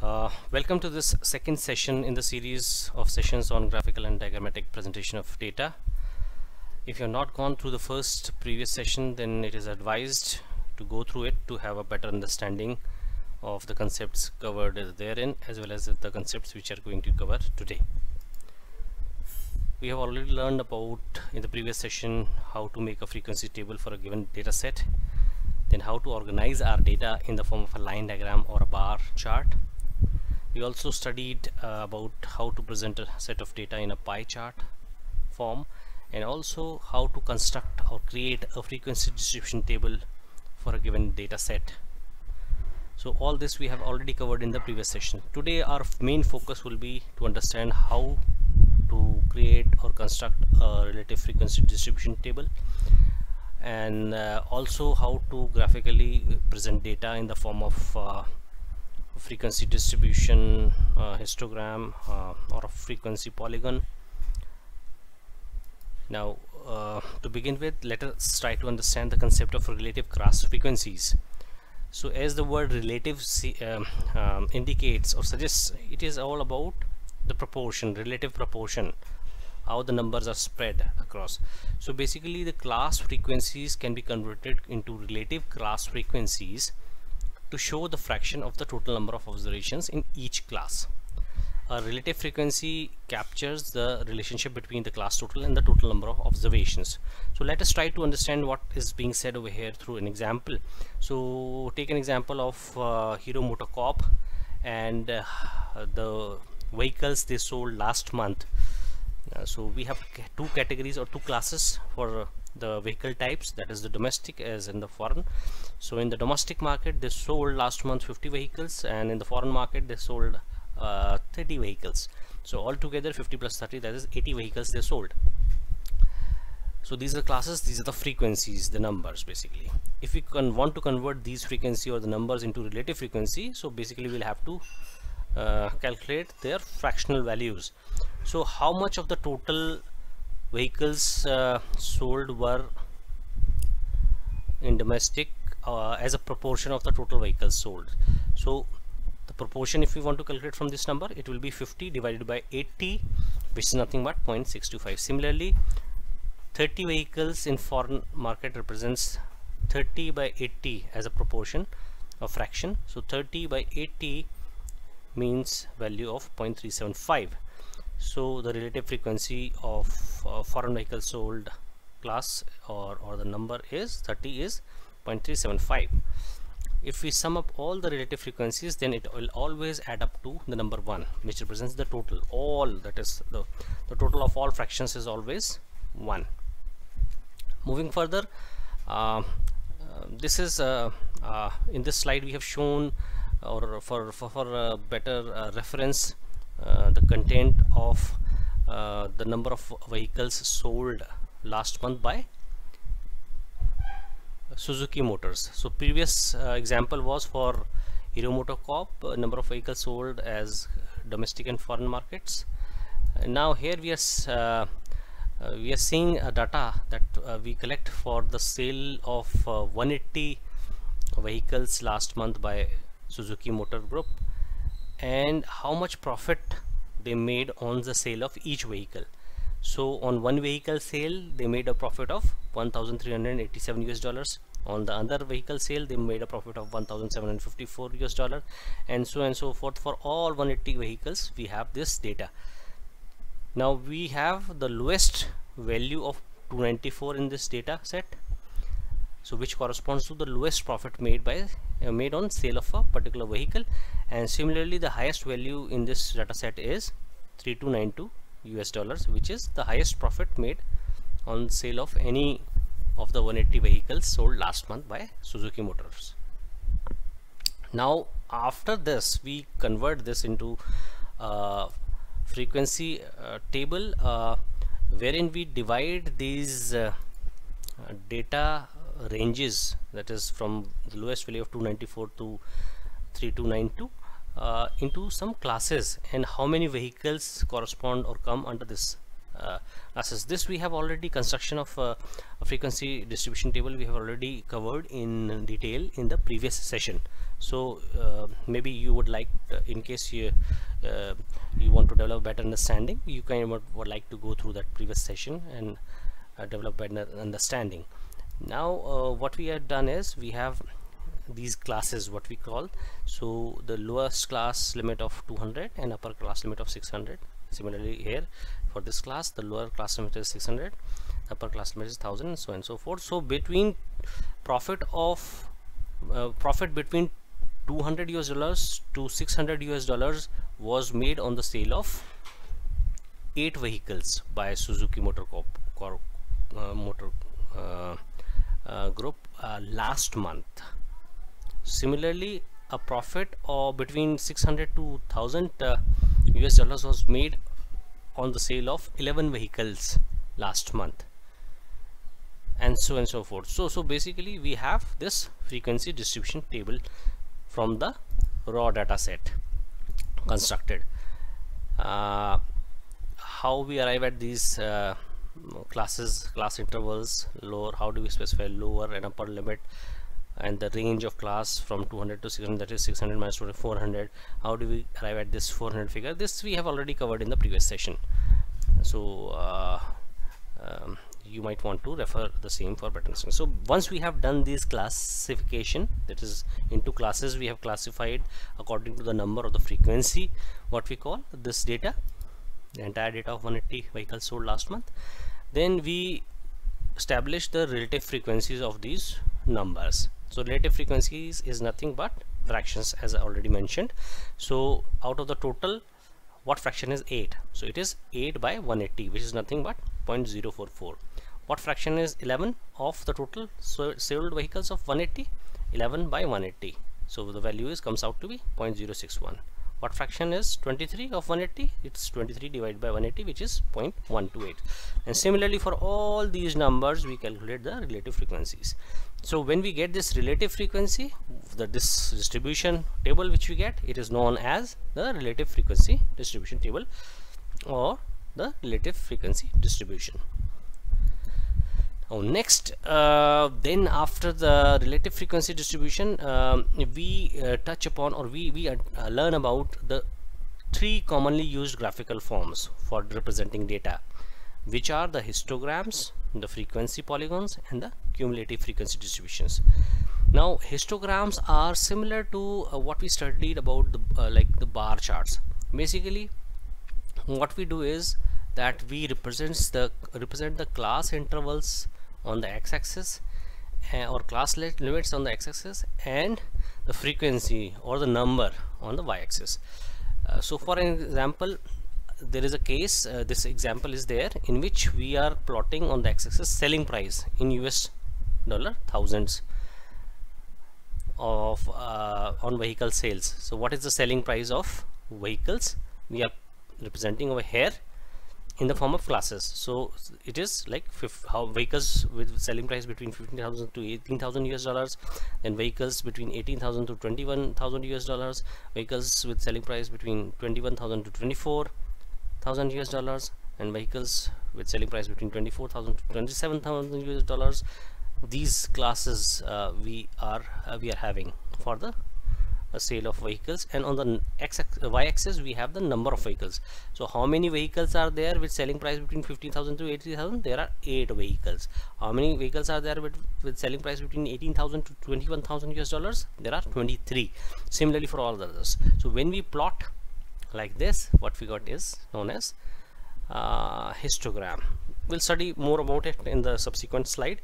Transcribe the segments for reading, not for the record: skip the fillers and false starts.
Welcome to this second session in the series of sessions on graphical and diagrammatic presentation of data. If you have not gone through the previous session, then it is advised to go through it to have a better understanding of the concepts covered therein, as well as the concepts which are going to cover today. We have already learned about in the previous session how to make a frequency table for a given data set, then how to organize our data in the form of a line diagram or a bar chart. We also studied about how to present a set of data in a pie chart form, and also how to construct or create a frequency distribution table for a given data set. So all this we have already covered in the previous session. Today our main focus will be to understand how to create or construct a relative frequency distribution table, and also how to graphically present data in the form of frequency distribution histogram or a frequency polygon. Now to begin with, let us try to understand the concept of relative cross frequencies. So as the word relative indicates or suggests, it is all about the proportion, relative proportion, how the numbers are spread across. So basically the class frequencies can be converted into relative class frequencies to show the fraction of the total number of observations in each class. A relative frequency captures the relationship between the class total and the total number of observations. So let us try to understand what is being said over here through an example. So take an example of Hero MotoCorp and the vehicles they sold last month. So we have two categories or two classes for the vehicle types, that is the domestic as in the foreign. So in the domestic market they sold last month 50 vehicles, and in the foreign market they sold 30 vehicles. So altogether 50 plus 30, that is 80 vehicles they sold. So these are classes, these are the frequencies, the numbers basically. If we want to convert these frequency or the numbers into relative frequency, so basically we'll have to calculate their fractional values. So how much of the total vehicles sold were in domestic as a proportion of the total vehicles sold. So the proportion, if we want to calculate from this number, it will be 50 divided by 80, which is nothing but 0.625. Similarly, 30 vehicles in foreign market represents 30 by 80 as a proportion of fraction. So 30 by 80 means value of 0.375. So the relative frequency of foreign vehicles sold class or the number is 30 is 0.375. If we sum up all the relative frequencies, then it will always add up to the number 1, which represents the total. All, that is the total of all fractions is always 1. Moving further, this is in this slide we have shown, or for a better reference, the content of the number of vehicles sold last month by Suzuki Motors. So previous example was for Hero MotoCorp, number of vehicles sold as domestic and foreign markets. Now here we are seeing a data that we collect for the sale of 180 vehicles last month by Suzuki Motor Group, and how much profit they made on the sale of each vehicle. So on one vehicle sale they made a profit of $1,387. On the other vehicle sale they made a profit of $1,754, and so on and so forth. For all 180 vehicles we have this data. Now we have the lowest value of 294 in this data set, so which corresponds to the lowest profit made on sale of a particular vehicle, and similarly the highest value in this data set is $3292, which is the highest profit made on sale of any of the 180 vehicles sold last month by Suzuki Motors. Now after this we convert this into frequency table wherein we divide these data ranges, that is from the lowest value of 294 to 3292, into some classes, and how many vehicles correspond or come under this classes. This we have already construction of a frequency distribution table we have already covered in detail in the previous session. So maybe you would like, in case you want to develop better understanding, you would like to go through that previous session and develop better understanding. Now what we have done is we have these classes, what we call, so the lowest class limit of 200 and upper class limit of 600. Similarly here for this class, the lower class limit is 600, upper class limit is 1000, and so on and so forth. So between profit between $200 to $600 was made on the sale of 8 vehicles by Suzuki Motor Group last month. Similarly, a profit of between 600 to $1000 was made on the sale of 11 vehicles last month, and so on and so forth. So basically we have this frequency distribution table from the raw data set constructed. How we arrive at these class intervals, lower, how do we specify lower and upper limit, and the range of class from 200 to 600, that is 600 minus 400. How do we arrive at this 400 figure? This we have already covered in the previous session, so you might want to refer the same for better understanding. So once we have done this classification, that is into classes, we have classified according to the number of the frequency, what we call this data, the entire data of 180 vehicles sold last month. Then we establish the relative frequencies of these numbers. So relative frequencies is nothing but fractions, as I already mentioned. So out of the total, what fraction is 8? So it is 8 by 180, which is nothing but 0.044. What fraction is 11 of the total sold vehicles of 180? 11 by 180. So the value comes out to be 0.061. What fraction is 23 of 180? It's 23 divided by 180, which is 0.128. And similarly for all these numbers, we calculate the relative frequencies. So when we get this relative frequency, this distribution table which we get, it is known as the relative frequency distribution table or the relative frequency distribution. Now next, then after the relative frequency distribution, we touch upon, or we learn about the 3 commonly used graphical forms for representing data, which are the histograms, the frequency polygons, and the cumulative frequency distributions. Now histograms are similar to what we studied about the like the bar charts. Basically what we do is that we represent the class intervals on the x-axis or class limits on the x-axis, and the frequency or the number on the y-axis. So for an example, there is a case, this example is there, in which we are plotting on the x-axis selling price in US dollar, thousands of on vehicle sales. So what is the selling price of vehicles we are representing over here in the form of classes? So it is like how vehicles with selling price between 15,000 to 18,000 US dollars, and vehicles between 18,000 to 21,000 US dollars, vehicles with selling price between 21,000 to 24,000 US dollars, and vehicles with selling price between 24,000 to 27,000 US dollars. These classes we are having for the sale of vehicles, and on the y-axis we have the number of vehicles. So how many vehicles are there with selling price between 15,000 to 80,000? There are 8 vehicles. How many vehicles are there with selling price between 18,000 to 21,000 US dollars? There are 23. Similarly for all the others. So when we plot like this, what we got is known as histogram. We'll study more about it in the subsequent slide.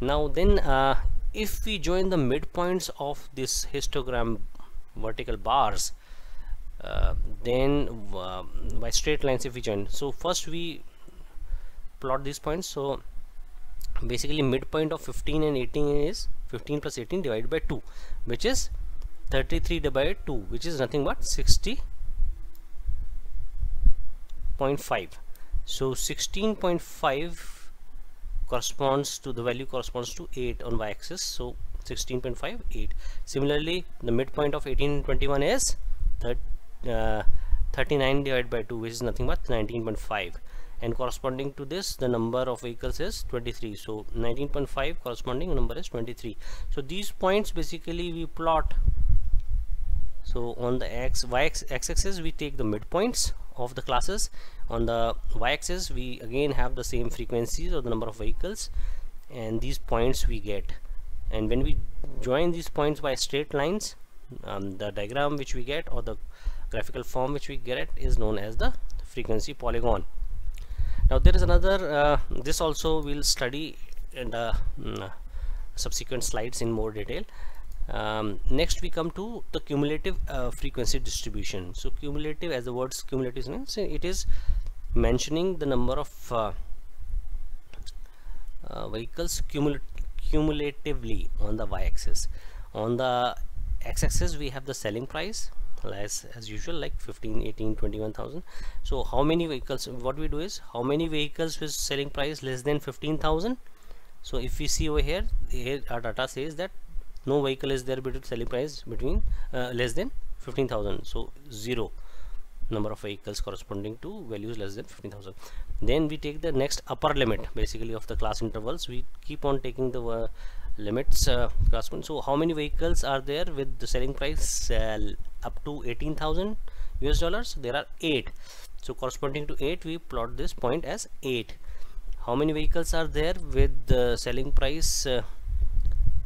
Now then, if we join the midpoints of this histogram vertical bars, then by straight lines if we join, so first we plot these points. So basically midpoint of 15 and 18 is 15 plus 18 divided by 2, which is 33 divided 2, which is nothing but 60.5. so 16.5 corresponds to the value corresponds to 8 on y-axis, so 16.5, 8. Similarly, the midpoint of 18 and 21 is 39 divided by 2, which is nothing but 19.5, and corresponding to this the number of vehicles is 23. So 19.5 corresponding number is 23. So these points basically we plot. So on the x-axis we take the midpoints of the classes. On the y-axis we again have the same frequencies or the number of vehicles, and these points we get. And when we join these points by straight lines, the diagram which we get or the graphical form which we get is known as the frequency polygon. Now there is another, this also we'll study in the subsequent slides in more detail. Next we come to the cumulative frequency distribution. So cumulative, as the words cumulative means, it is mentioning the number of vehicles cumulatively on the y-axis. On the x-axis we have the selling price as usual, like 15, 18, 21,000. So how many vehicles, what we do is how many vehicles with selling price less than 15,000. So if we see over here our data says that no vehicle is there between selling price between less than 15,000. So 0 number of vehicles corresponding to values less than 15,000. Then we take the next upper limit basically of the class intervals. We keep on taking the limits corresponding. So how many vehicles are there with the selling price up to 18,000 US dollars? There are 8. So corresponding to 8 we plot this point as 8. How many vehicles are there with the selling price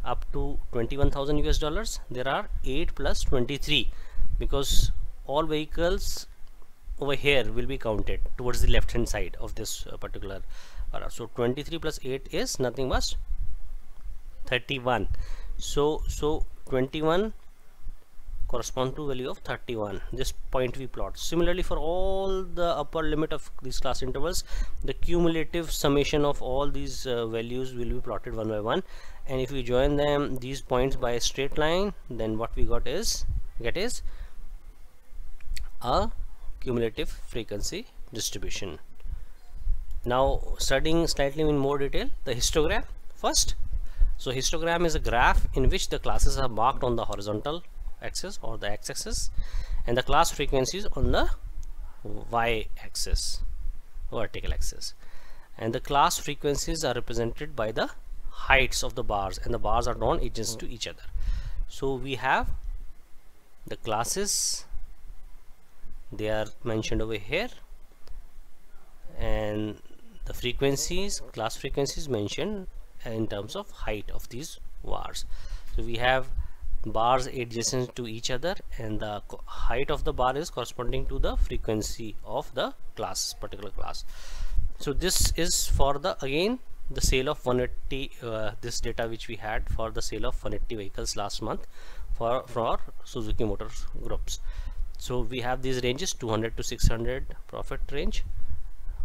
up to 21,000 US dollars? There are 8 plus 23, because all vehicles over here will be counted towards the left hand side of this particular. So 23 plus 8 is nothing but 31. So 21 correspond to value of 31. This point we plot. Similarly for all the upper limit of these class intervals, the cumulative summation of all these values will be plotted one by one, and if we join them these points by a straight line, then what we get is a cumulative frequency distribution. Now studying slightly in more detail the histogram first. So histogram is a graph in which the classes are marked on the horizontal axis or the x-axis, and the class frequencies on the y-axis, vertical axis, and the class frequencies are represented by the heights of the bars, and the bars are drawn adjacent to each other. So we have the classes, they are mentioned over here, and the frequencies, class frequencies mentioned in terms of height of these bars. So we have bars adjacent to each other, and the height of the bar is corresponding to the frequency of the class, particular class. So this is for the again the sale of 180 this data which we had for the sale of 180 vehicles last month for Suzuki Motors groups. So we have these ranges 200 to 600 profit range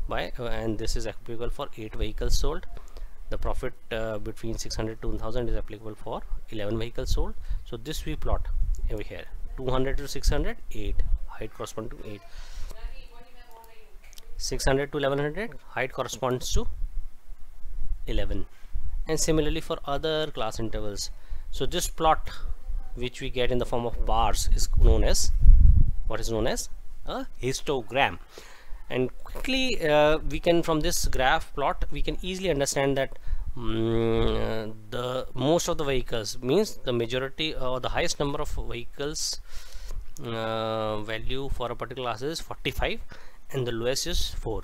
by and this is applicable for 8 vehicles sold. The profit between 600 to 1000 is applicable for 11 vehicles sold. So this we plot over here, 200 to 600, 8, height corresponds to 8. 600 to 1100, height corresponds to 11, and similarly for other class intervals. So this plot which we get in the form of bars is known as what is known as a histogram. And quickly we can, from this graph plot, we can easily understand that the most of the vehicles means the majority or the highest number of vehicles value for a particular class is 45 and the lowest is 4.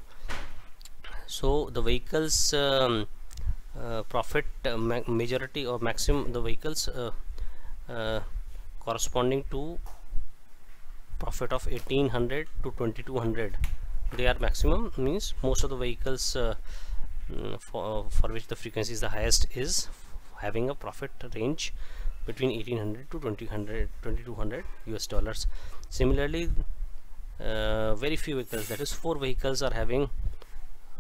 So the vehicles profit majority or maximum, the vehicles corresponding to profit of 1800 to 2200, they are maximum, means most of the vehicles for which the frequency is the highest is having a profit range between 1800 to 2200 US dollars. Similarly very few vehicles, that is 4 vehicles, are having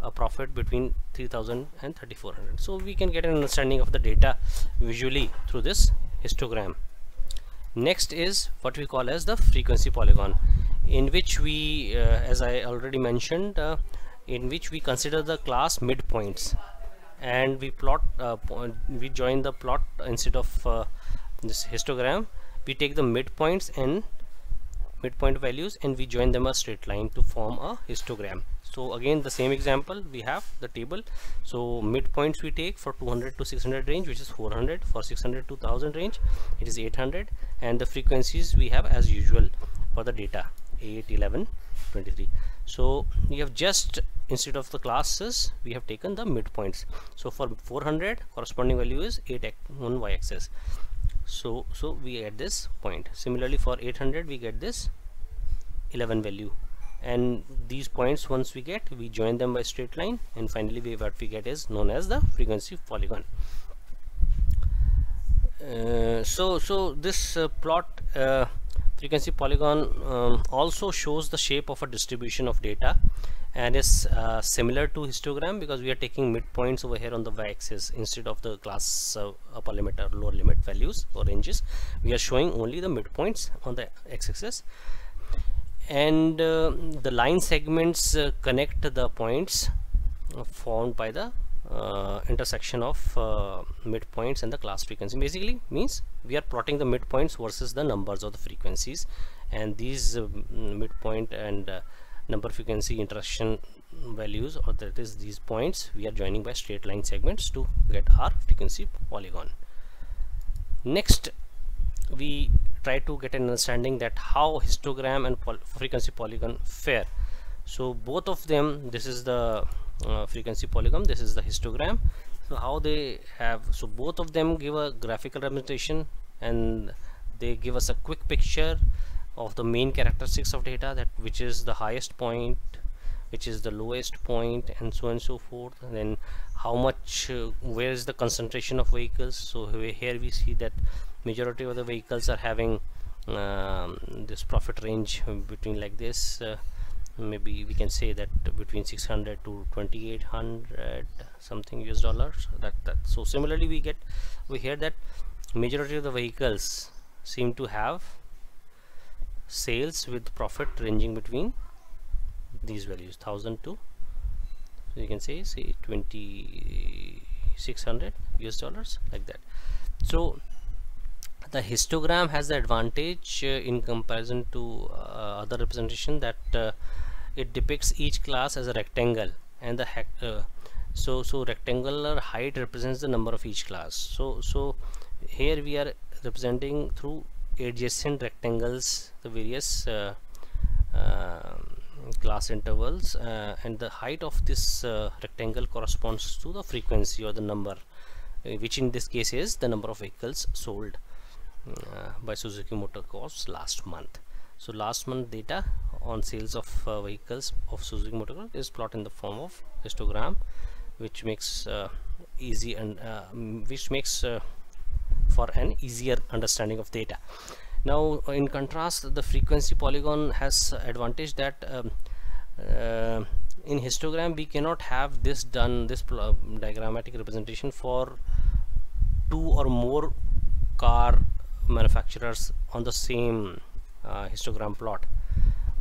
a profit between 3000 and 3400. So we can get an understanding of the data visually through this histogram. Next is what we call as the frequency polygon, in which we as I already mentioned, in which we consider the class midpoints, and we plot we join the plot instead of this histogram. We take the midpoints and midpoint values and we join them a straight line to form a histogram. So again the same example, we have the table. So midpoints we take for 200 to 600 range, which is 400. For 600 to 1000 range, it is 800, and the frequencies we have as usual for the data 8, 11, 23. So we have just, instead of the classes, we have taken the midpoints. So for 400, corresponding value is 8 on y-axis. So we get this point. Similarly for 800 we get this 11 value, and these points once we get, we join them by straight line, and finally what we get is known as the frequency polygon. So this plot, frequency polygon, also shows the shape of a distribution of data, and is similar to histogram because we are taking midpoints over here on the y-axis instead of the class upper limit or lower limit values or ranges. We are showing only the midpoints on the x-axis, and the line segments connect the points formed by the intersection of midpoints and the class frequency. Basically means we are plotting the midpoints versus the numbers of the frequencies, and these midpoint and number frequency intersection values, or that is these points, we are joining by straight line segments to get our frequency polygon. Next we try to get an understanding that how histogram and frequency polygon fare. So both of them, this is the frequency polygon, this is the histogram. So how they have, so both of them give a graphical representation, and they give us a quick picture of the main characteristics of data, that which is the highest point, which is the lowest point, and so on and so forth. And then how much, where is the concentration of vehicles. So here we see that majority of the vehicles are having this profit range between like this, maybe we can say that between 600 to 2800 something US dollars. That so similarly we hear that majority of the vehicles seem to have sales with profit ranging between these values 1000 to, so you can say 2600 US dollars, like that. So the histogram has the advantage in comparison to other representation that it depicts each class as a rectangle, and the so rectangular height represents the number of each class. So here we are representing through adjacent rectangles the various class intervals, and the height of this rectangle corresponds to the frequency or the number, which in this case is the number of vehicles sold by Suzuki Motor Corp last month. So last month data on sales of vehicles of Suzuki Motor Corp is plotted in the form of histogram, which makes easy and which makes for an easier understanding of data. Now in contrast, the frequency polygon has advantage that in histogram we cannot have this done, this diagrammatic representation for two or more car manufacturers on the same histogram plot,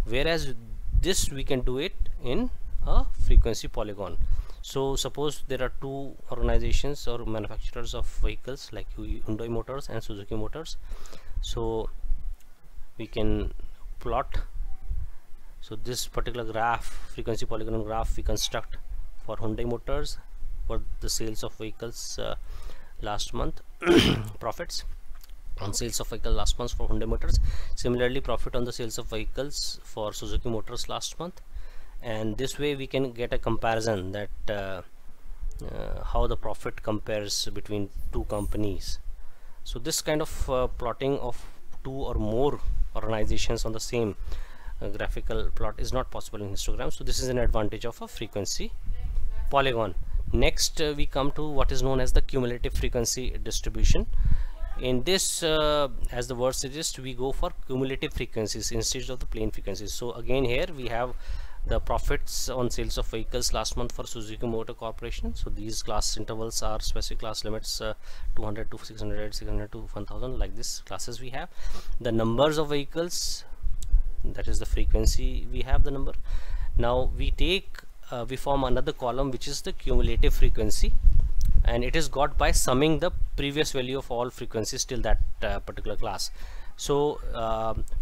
whereas this we can do it in a frequency polygon. So suppose there are two organizations or manufacturers of vehicles like Hyundai Motors and Suzuki Motors. So we can plot, so this particular graph, frequency polygon graph, we construct for Hyundai Motors for the sales of vehicles last month, profits on sales of vehicle last month for Hyundai Motors. Similarly, profit on the sales of vehicles for Suzuki Motors last month, and this way we can get a comparison that how the profit compares between two companies. So this kind of plotting of two or more organizations on the same graphical plot is not possible in histogram. So this is an advantage of a frequency polygon. Next we come to what is known as the cumulative frequency distribution. In this, as the word suggests, we go for cumulative frequencies instead of the plain frequencies. So again here we have the profits on sales of vehicles last month for Suzuki Motor Corporation. So these class intervals are specific class limits, 200 to 600, 600 to 1000, like this classes we have. The numbers of vehicles, that is the frequency, we have the number. Now we take we form another column which is the cumulative frequency, and it is got by summing the previous value of all frequencies till that particular class. So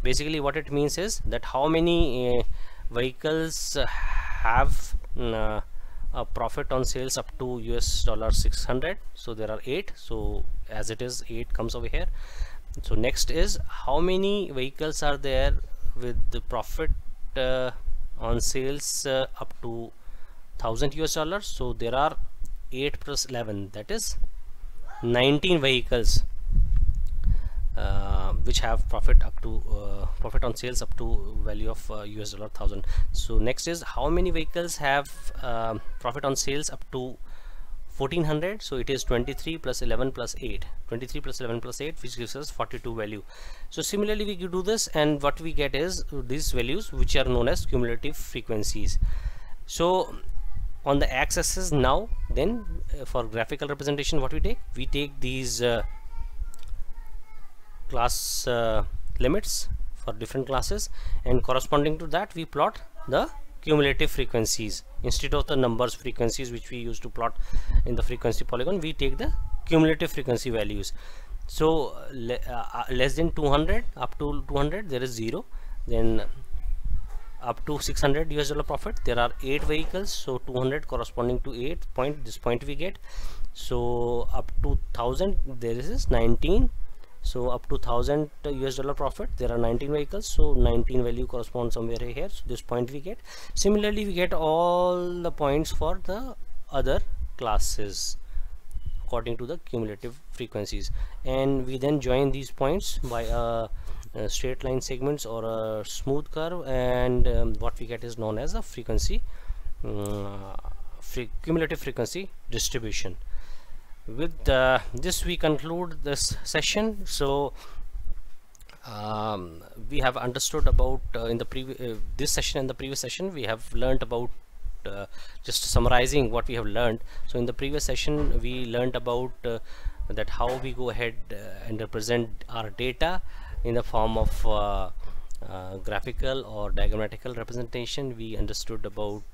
basically what it means is that how many vehicles have a profit on sales up to $600. So there are 8, so as it is 8 comes over here. So next is how many vehicles are there with the profit on sales up to $1,000. So there are 8 plus 11, that is 19 vehicles which have profit up to profit on sales up to value of $1,000. So next is how many vehicles have profit on sales up to 1400. So it is 23 plus 11 plus 8, 23 plus 11 plus 8, which gives us 42 value. So similarly we do this, and what we get is these values which are known as cumulative frequencies. So on the x-axis now, then for graphical representation, what we take these class limits for different classes, and corresponding to that we plot the cumulative frequencies. Instead of the numbers frequencies which we used to plot in the frequency polygon, we take the cumulative frequency values. So less than 200, up to 200 there is 0, then up to $600 profit there are 8 vehicles, so 200 corresponding to 8 point, this point we get. So up to 1000 there is 19, so up to $1,000 profit there are 19 vehicles, so 19 value corresponds somewhere here, so this point we get. Similarly we get all the points for the other classes according to the cumulative frequencies, and we then join these points by a straight line segments or a smooth curve, and what we get is known as a frequency cumulative frequency distribution. With this we conclude this session. So we have understood about in the previous this session and the previous session we have learned about just summarizing what we have learned. So in the previous session we learned about that how we go ahead and represent our data in the form of graphical or diagrammatical representation. We understood about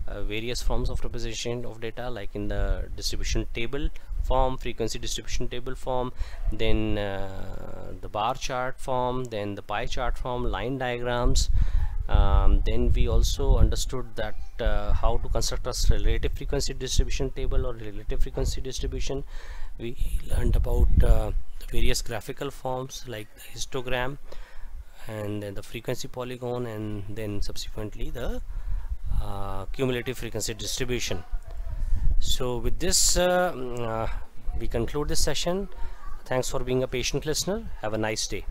various forms of representation of data, like in the distribution table form, frequency distribution table form, then the bar chart form, then the pie chart form, line diagrams. Then we also understood that how to construct a relative frequency distribution table or relative frequency distribution. We learned about various graphical forms like the histogram and then the frequency polygon, and then subsequently the cumulative frequency distribution. So with this we conclude this session. Thanks for being a patient listener. Have a nice day.